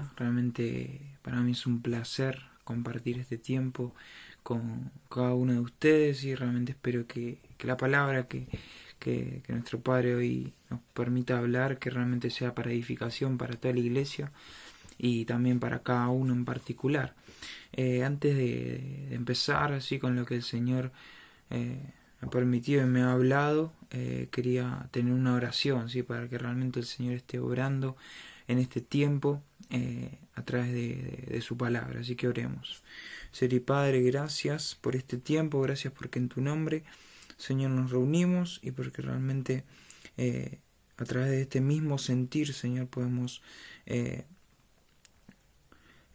Iglesia. Realmente para mí es un placer compartir este tiempo con cada uno de ustedes y realmente espero que la palabra que nuestro Padre hoy nos permita hablar, que realmente sea para edificación para toda la Iglesia y también para cada uno en particular. Antes de empezar así con lo que el Señor me ha permitido y me ha hablado, quería tener una oración, ¿sí? Para que realmente el Señor esté obrando en este tiempo a través de su palabra. Así que oremos. Señor y Padre, gracias por este tiempo, gracias porque en tu nombre, Señor, nos reunimos y porque realmente a través de este mismo sentir, Señor, podemos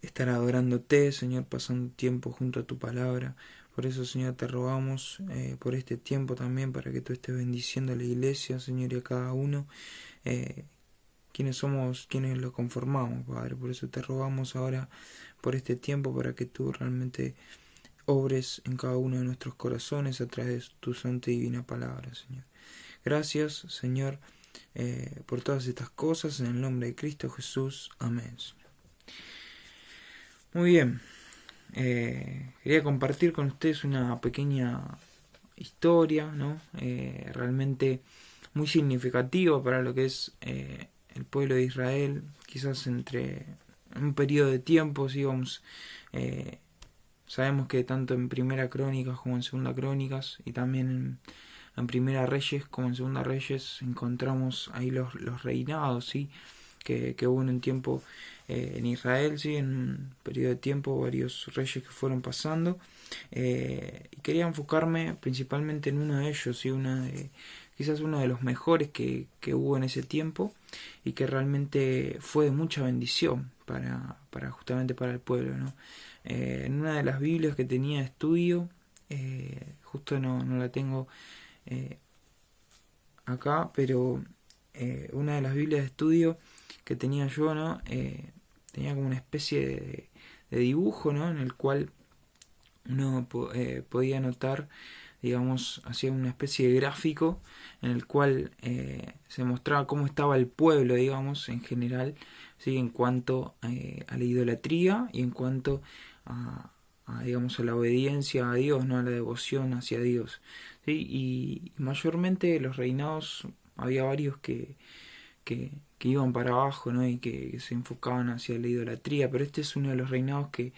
estar adorándote, Señor, pasando tiempo junto a tu palabra. Por eso, Señor, te rogamos por este tiempo también, para que tú estés bendiciendo a la iglesia, Señor, y a cada uno, quienes somos, quienes lo conformamos, Padre. Por eso te rogamos ahora por este tiempo, para que tú realmente obres en cada uno de nuestros corazones a través de tu santa y divina palabra, Señor. Gracias, Señor, por todas estas cosas, en el nombre de Cristo Jesús. Amén. Muy bien, quería compartir con ustedes una pequeña historia, ¿no? Realmente muy significativa para lo que es el pueblo de Israel, quizás entre un periodo de tiempo, ¿sí? Sabemos que tanto en Primera Crónicas como en Segunda Crónicas, y también en Primera Reyes como en Segunda Reyes, encontramos ahí los reinados, ¿sí? Que hubo en un tiempo en Israel, ¿sí? En un periodo de tiempo, varios reyes que fueron pasando, y quería enfocarme principalmente en uno de ellos, ¿sí? Quizás uno de los mejores que hubo en ese tiempo, y que realmente fue de mucha bendición justamente para el pueblo, ¿no? En una de las Biblias que tenía de estudio, justo no la tengo acá, pero una de las Biblias de estudio que tenía yo, ¿no? Tenía como una especie de dibujo, ¿no? En el cual uno podía notar, digamos, hacía una especie de gráfico en el cual se mostraba cómo estaba el pueblo, digamos, en general, ¿sí? En cuanto a la idolatría y en cuanto digamos, a la obediencia a Dios, ¿no? A la devoción hacia Dios, ¿sí? Y mayormente los reinados, había varios que iban para abajo, ¿no? Y que se enfocaban hacia la idolatría, pero este es uno de los reinados que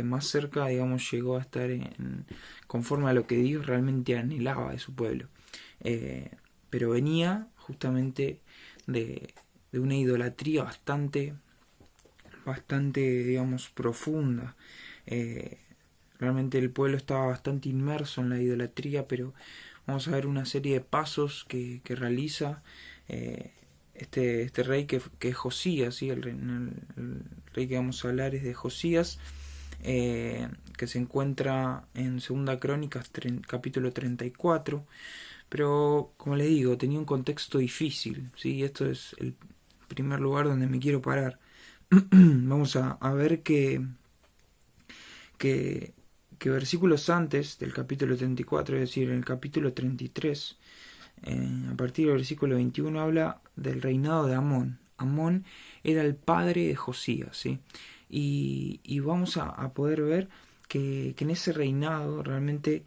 más cerca, digamos, llegó a estar conforme a lo que Dios realmente anhelaba de su pueblo. Pero venía justamente de una idolatría bastante, digamos, profunda. Realmente el pueblo estaba bastante inmerso en la idolatría, pero vamos a ver una serie de pasos que realiza este rey que es Josías, ¿sí? El rey que vamos a hablar es de Josías, que se encuentra en Segunda Crónicas capítulo 34, pero como les digo, tenía un contexto difícil, ¿sí? Esto es el primer lugar donde me quiero parar. Vamos a ver que versículos antes del capítulo 34, es decir, en el capítulo 33, a partir del versículo 21, habla del reinado de Amón. Amón era el padre de Josías, ¿sí? Y vamos a poder ver que en ese reinado realmente,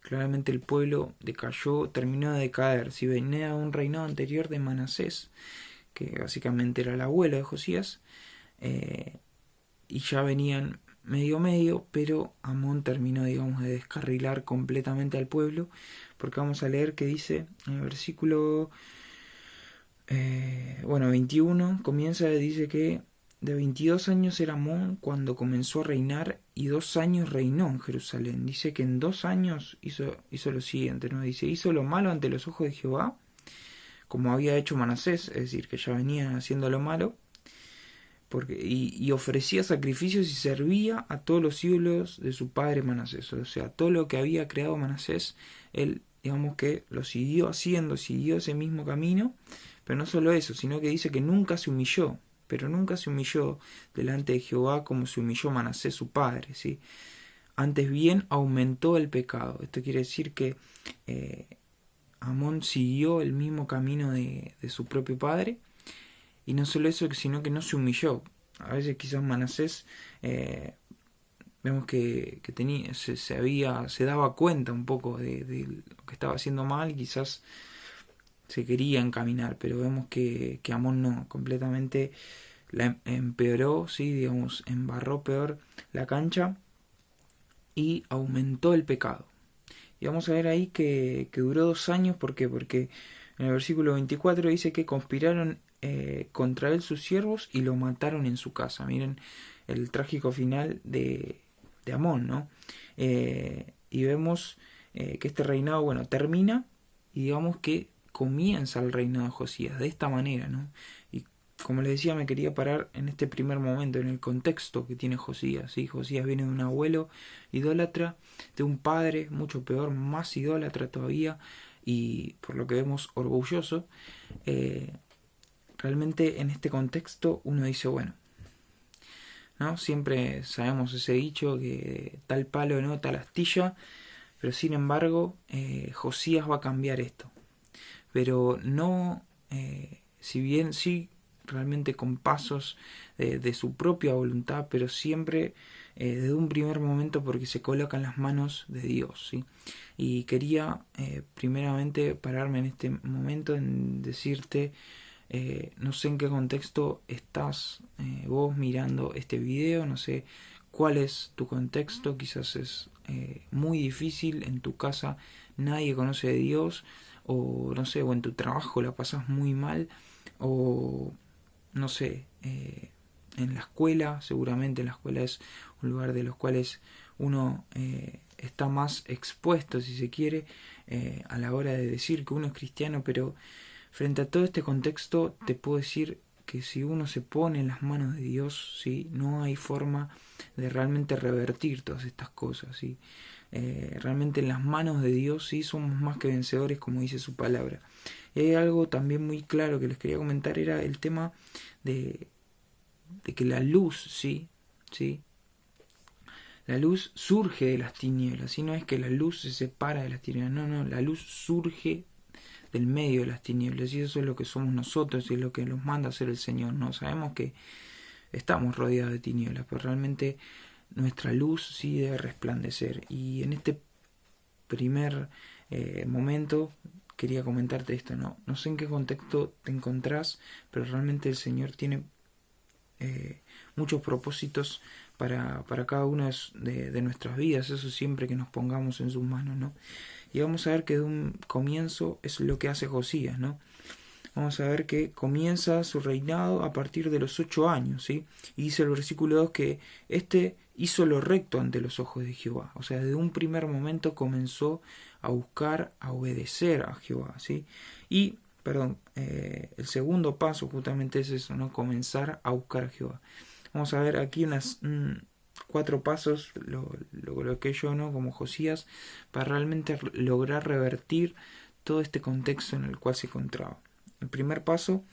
claramente el pueblo decayó, terminó de decaer. Si venía un reinado anterior de Manasés, que básicamente era el abuelo de Josías, y ya venían medio, pero Amón terminó, digamos, de descarrilar completamente al pueblo, porque vamos a leer que dice en el versículo 21, dice que de 22 años era Amón cuando comenzó a reinar, y 2 años reinó en Jerusalén. Dice que en 2 años hizo lo siguiente, ¿no? Dice, hizo lo malo ante los ojos de Jehová, como había hecho Manasés, es decir, que ya venía haciendo lo malo, y ofrecía sacrificios y servía a todos los ídolos de su padre Manasés. O sea, todo lo que había creado Manasés, él, digamos, que lo siguió haciendo, siguió ese mismo camino. Pero no solo eso, sino que dice que nunca se humilló, pero nunca se humilló delante de Jehová como se humilló Manasés su padre, ¿sí? Antes bien aumentó el pecado. Esto quiere decir que Amón siguió el mismo camino de su propio padre, y no solo eso, sino que no se humilló. A veces quizás Manasés vemos que tenía, se daba cuenta un poco de lo que estaba haciendo mal, quizás se quería encaminar, pero vemos que Amón no, completamente la empeoró, ¿sí? Digamos, embarró peor la cancha y aumentó el pecado. Y vamos a ver ahí que duró 2 años. ¿Por qué? Porque en el versículo 24 dice que conspiraron contra él sus siervos y lo mataron en su casa. Miren el trágico final de Amón, ¿no? Y vemos que este reinado, bueno, termina y digamos que comienza el reinado de Josías de esta manera, ¿no? Y como les decía, me quería parar en este primer momento, en el contexto que tiene Josías, ¿sí? Josías viene de un abuelo idólatra, de un padre mucho peor, más idólatra todavía, y por lo que vemos orgulloso. Realmente en este contexto uno dice, bueno, ¿no? Siempre sabemos ese dicho que tal palo no, tal astilla, pero sin embargo Josías va a cambiar esto. Pero no, si bien sí, realmente con pasos de su propia voluntad, pero siempre desde un primer momento porque se coloca en las manos de Dios, ¿sí? Y quería primeramente pararme en este momento en decirte, no sé en qué contexto estás vos mirando este video, no sé cuál es tu contexto, quizás es muy difícil, en tu casa nadie conoce de Dios, o no sé, o en tu trabajo la pasas muy mal, o no sé, en la escuela, seguramente la escuela es un lugar de los cuales uno está más expuesto, si se quiere, a la hora de decir que uno es cristiano, pero frente a todo este contexto te puedo decir que si uno se pone en las manos de Dios, ¿sí? No hay forma de realmente revertir todas estas cosas, ¿sí? Realmente en las manos de Dios sí somos más que vencedores, como dice su palabra. Y hay algo también muy claro que les quería comentar, era el tema de, de que la luz, ¿sí? ¿Sí? La luz surge de las tinieblas, y no es que la luz se separa de las tinieblas, no, no, la luz surge del medio de las tinieblas, y eso es lo que somos nosotros y es lo que nos manda a hacer el Señor, ¿no? Sabemos que estamos rodeados de tinieblas, pero realmente nuestra luz sí debe resplandecer. Y en este primer momento quería comentarte esto, ¿no? No sé en qué contexto te encontrás, pero realmente el Señor tiene muchos propósitos para cada una de nuestras vidas, eso siempre que nos pongamos en sus manos, ¿no? Y vamos a ver que de un comienzo es lo que hace Josías, ¿no? Vamos a ver que comienza su reinado a partir de los 8 años, ¿sí? Y dice el versículo 2 que este hizo lo recto ante los ojos de Jehová. O sea, desde un primer momento comenzó a buscar, a obedecer a Jehová, ¿sí? Y, perdón, el segundo paso justamente es eso, ¿no? Comenzar a buscar a Jehová. Vamos a ver aquí unas 4 pasos, lo coloqué yo, ¿no? Como Josías, para realmente lograr revertir todo este contexto en el cual se encontraba. El primer paso,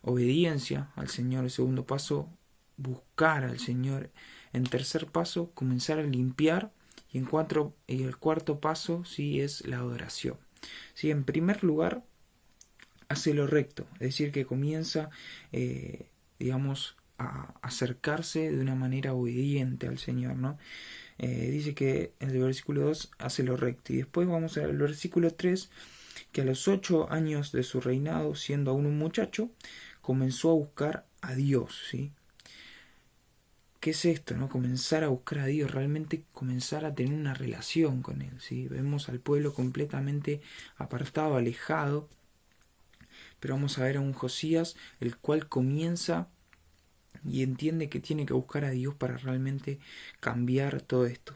obediencia al Señor. El segundo paso, buscar al Señor. En tercer paso, comenzar a limpiar. Y el cuarto paso, sí, es la adoración. Sí, en primer lugar, hace lo recto. Es decir, que comienza, digamos, a acercarse de una manera obediente al Señor, ¿no? Dice que en el versículo 2 hace lo recto. Y después vamos al versículo 3, que a los 8 años de su reinado, siendo aún un muchacho, comenzó a buscar a Dios, ¿sí? ¿Qué es esto, no? Comenzar a buscar a Dios, realmente comenzar a tener una relación con Él, ¿sí? Vemos al pueblo completamente apartado, alejado, pero vamos a ver a un Josías, el cual comienza y entiende que tiene que buscar a Dios para realmente cambiar todo esto.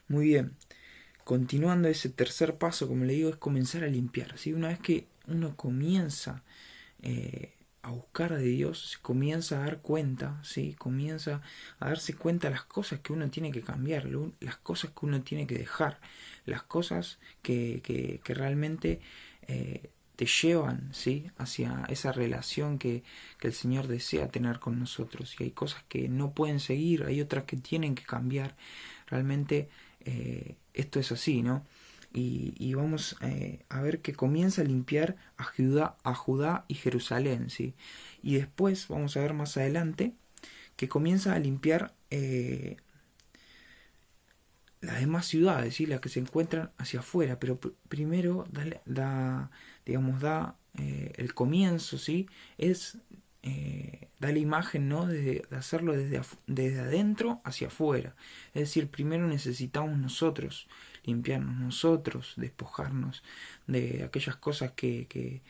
Muy bien. Continuando ese tercer paso, como le digo, es comenzar a limpiar, ¿sí? Una vez que uno comienza a buscar de Dios, se comienza a dar cuenta, ¿sí? Comienza a darse cuenta de las cosas que uno tiene que cambiar, las cosas que uno tiene que dejar, las cosas que realmente te llevan, ¿sí? Hacia esa relación que el Señor desea tener con nosotros. Y hay cosas que no pueden seguir, hay otras que tienen que cambiar. Realmente esto es así, ¿no? y vamos a ver que comienza a limpiar a Judá y Jerusalén, ¿sí? Y después vamos a ver más adelante que comienza a limpiar las demás ciudades, ¿sí? Las que se encuentran hacia afuera, pero primero da el comienzo, ¿sí? Da la imagen, ¿no? De hacerlo desde adentro hacia afuera. Es decir, primero necesitamos nosotros limpiarnos, nosotros despojarnos de aquellas cosas que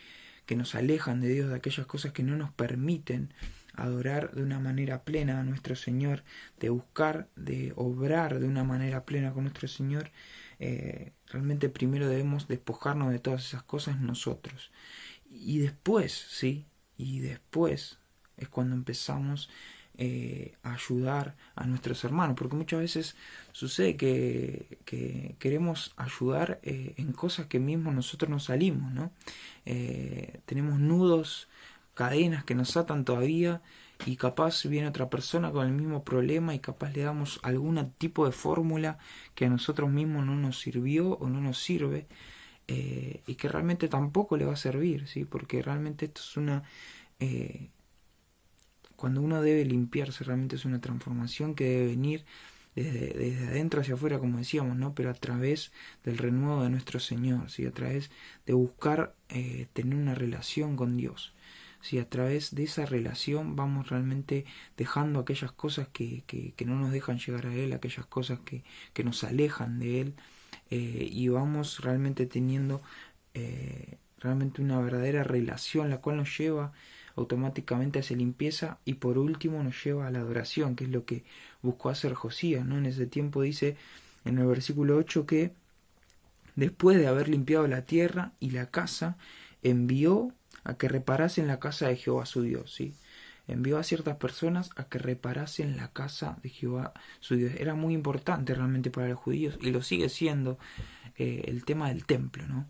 nos alejan de Dios, de aquellas cosas que no nos permiten adorar de una manera plena a nuestro Señor, de buscar, de obrar de una manera plena con nuestro Señor. Realmente primero debemos despojarnos de todas esas cosas nosotros. Y después, ¿sí? Y después es cuando empezamos a ayudar a nuestros hermanos, porque muchas veces sucede que queremos ayudar en cosas que mismos nosotros nos salimos, ¿no? Tenemos nudos, cadenas que nos atan todavía, y capaz viene otra persona con el mismo problema y capaz le damos algún tipo de fórmula que a nosotros mismos no nos sirvió o no nos sirve, y que realmente tampoco le va a servir, ¿sí? Porque realmente esto es cuando uno debe limpiarse, realmente es una transformación que debe venir desde adentro hacia afuera, como decíamos, ¿no? Pero a través del renuevo de nuestro Señor, ¿sí? A través de buscar tener una relación con Dios. Si a través de esa relación vamos realmente dejando aquellas cosas que no nos dejan llegar a Él, aquellas cosas que nos alejan de Él, y vamos realmente teniendo realmente una verdadera relación, la cual nos lleva automáticamente hacia limpieza, y por último nos lleva a la adoración, que es lo que buscó hacer Josías, ¿no? En ese tiempo dice en el versículo 8 que después de haber limpiado la tierra y la casa, envió a que reparasen la casa de Jehová su Dios, ¿sí? Envió a ciertas personas a que reparasen la casa de Jehová su Dios. Era muy importante realmente para los judíos, y lo sigue siendo el tema del templo, ¿no?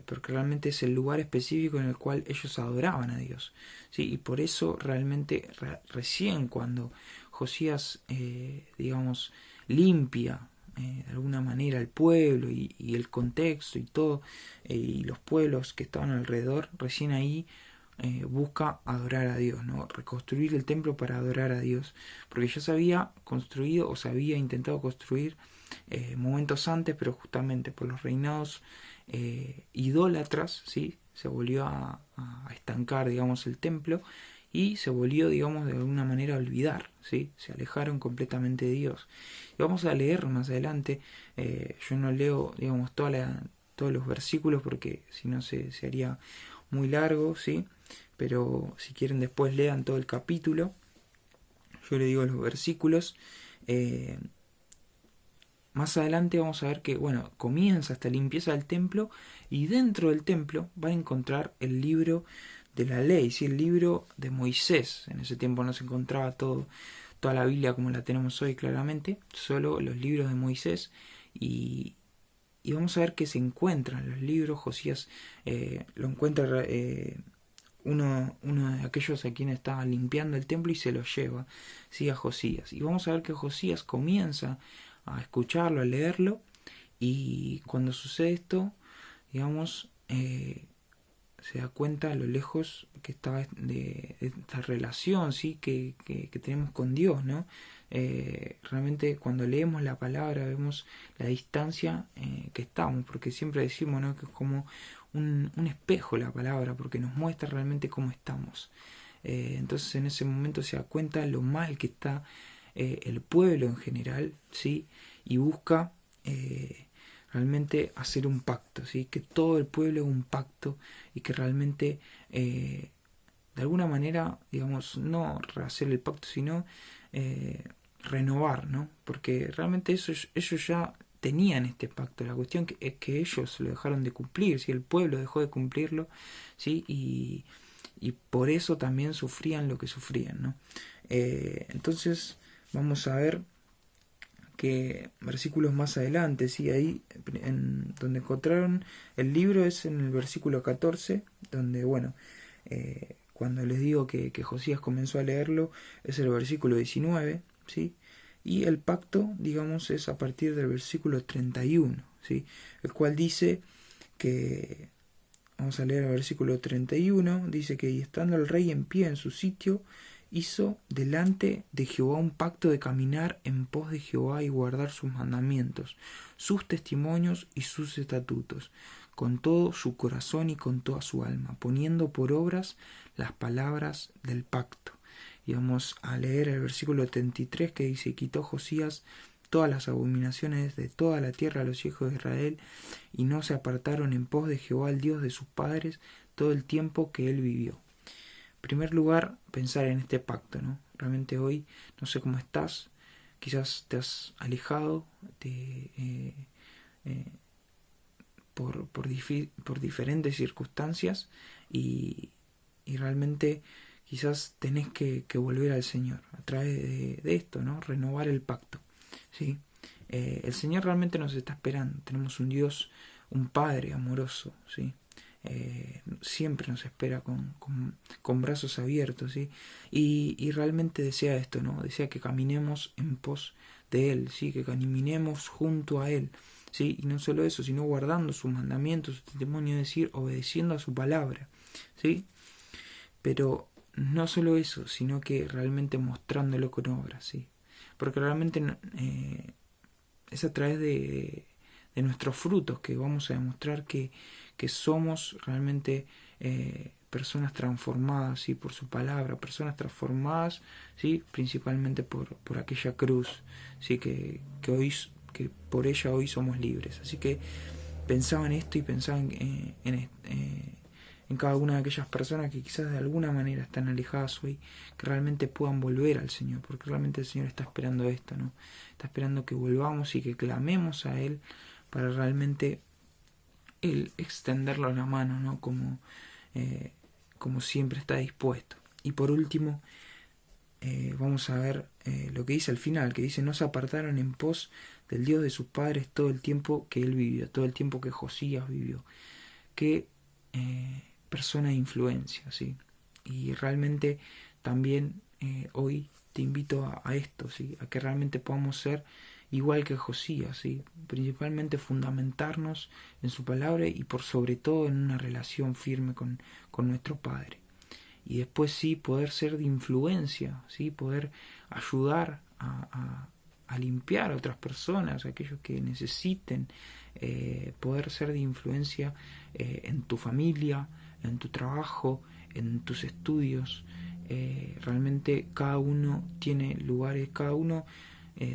Porque realmente es el lugar específico en el cual ellos adoraban a Dios, ¿sí? Y por eso realmente recién cuando Josías, digamos, limpia de alguna manera el pueblo y el contexto y todo, y los pueblos que estaban alrededor, recién ahí busca adorar a Dios, ¿no? Reconstruir el templo para adorar a Dios, porque ya se había construido o se había intentado construir momentos antes, pero justamente por los reinados idólatras, ¿sí? Se volvió a estancar, digamos, el templo, y se volvió, digamos, de alguna manera a olvidar, ¿sí? Se alejaron completamente de Dios. Y vamos a leer más adelante, yo no leo, digamos, todos los versículos porque si no se haría muy largo, ¿sí? Pero si quieren después lean todo el capítulo, yo le digo los versículos. Más adelante vamos a ver que, bueno, comienza esta limpieza del templo, y dentro del templo van a encontrar el libro de la ley, ¿sí? El libro de Moisés. En ese tiempo no se encontraba toda la Biblia como la tenemos hoy, claramente, solo los libros de Moisés, y vamos a ver que se encuentran los libros. Josías lo encuentra uno de aquellos a quienes estaba limpiando el templo, y se lo lleva, ¿sí? A Josías. Y vamos a ver que Josías comienza a escucharlo, a leerlo, y cuando sucede esto, digamos, se da cuenta a lo lejos que estaba de esta relación, ¿sí? que tenemos con Dios, ¿no? Realmente cuando leemos la palabra vemos la distancia que estamos, porque siempre decimos, ¿no? Que es como un espejo la palabra, porque nos muestra realmente cómo estamos. Entonces en ese momento se da cuenta lo mal que está el pueblo en general, ¿sí? Y busca realmente hacer un pacto, ¿sí? Que todo el pueblo haga un pacto, y que realmente de alguna manera, digamos, no hacer el pacto, sino renovar, ¿no? Porque realmente ellos ya tenían este pacto. La cuestión es que ellos lo dejaron de cumplir, ¿sí? El pueblo dejó de cumplirlo, ¿sí? Y por eso también sufrían lo que sufrían, ¿no? Entonces vamos a ver que versículos más adelante, ¿sí? Ahí donde encontraron el libro es en el versículo 14, donde, bueno, cuando les digo que Josías comenzó a leerlo, es el versículo 19, ¿sí? Y el pacto, digamos, es a partir del versículo 31, ¿sí? El cual dice que, vamos a leer el versículo 31, dice que y estando el rey en pie en su sitio, hizo delante de Jehová un pacto de caminar en pos de Jehová y guardar sus mandamientos, sus testimonios y sus estatutos, con todo su corazón y con toda su alma, poniendo por obras las palabras del pacto. Y vamos a leer el versículo 33 que dice, quitó Josías todas las abominaciones de toda la tierra a los hijos de Israel, y no se apartaron en pos de Jehová el Dios de sus padres todo el tiempo que él vivió. En primer lugar, pensar en este pacto, ¿no? Realmente hoy, no sé cómo estás, quizás te has alejado por diferentes circunstancias y realmente quizás tenés que volver al Señor a través de esto, ¿no? Renovar el pacto, ¿sí? El Señor realmente nos está esperando. Tenemos un Dios, un Padre amoroso, ¿sí? Siempre nos espera con brazos abiertos, ¿sí? Y realmente desea esto, ¿no? Desea que caminemos en pos de Él, ¿sí? Que caminemos junto a Él, ¿sí? Y no solo eso, sino guardando sus mandamientos, su testimonio, es decir, obedeciendo a su palabra, ¿sí? Pero no solo eso, sino que realmente mostrándolo con obras, ¿sí? Porque realmente es a través de nuestros frutos que vamos a demostrar que somos realmente personas transformadas, ¿sí? Por su palabra, personas transformadas, ¿sí? Principalmente por aquella cruz, ¿sí? que por ella hoy somos libres. Así que pensaba en esto y pensaba en cada una de aquellas personas que quizás de alguna manera están alejadas hoy, que realmente puedan volver al Señor, porque realmente el Señor está esperando esto, ¿no? Está esperando que volvamos y que clamemos a Él para realmente Él extenderlo la mano, ¿no? Como siempre está dispuesto. Y por último, vamos a ver lo que dice al final, que dice, no se apartaron en pos del Dios de sus padres todo el tiempo que él vivió, todo el tiempo que Josías vivió. Qué persona de influencia, ¿sí? Y realmente también hoy te invito a esto, ¿sí? A que realmente podamos ser igual que Josías, ¿sí? Principalmente fundamentarnos en su palabra y por sobre todo en una relación firme con nuestro Padre. Y después sí poder ser de influencia, ¿sí? Poder ayudar a limpiar a otras personas, a aquellos que necesiten, poder ser de influencia en tu familia, en tu trabajo, en tus estudios. Realmente cada uno tiene lugares, cada uno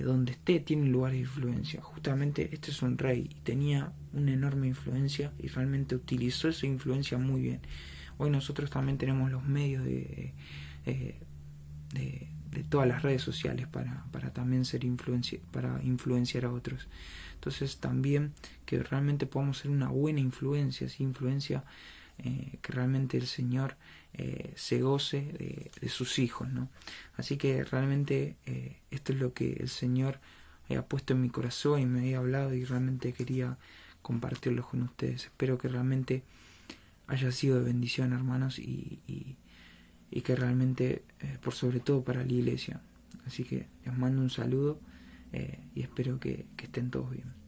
donde esté tiene lugares de influencia. Justamente este es un rey y tenía una enorme influencia y realmente utilizó esa influencia muy bien. Hoy nosotros también tenemos los medios de todas las redes sociales para también ser para influenciar a otros. Entonces también que realmente podamos ser una buena influencia, ¿sí? Influencia que realmente el Señor se goce de sus hijos, ¿no? Así que realmente esto es lo que el Señor ha puesto en mi corazón y me había hablado y realmente quería compartirlo con ustedes. Espero que realmente haya sido de bendición, hermanos, y que realmente, por sobre todo para la iglesia. Así que les mando un saludo y espero que estén todos bien.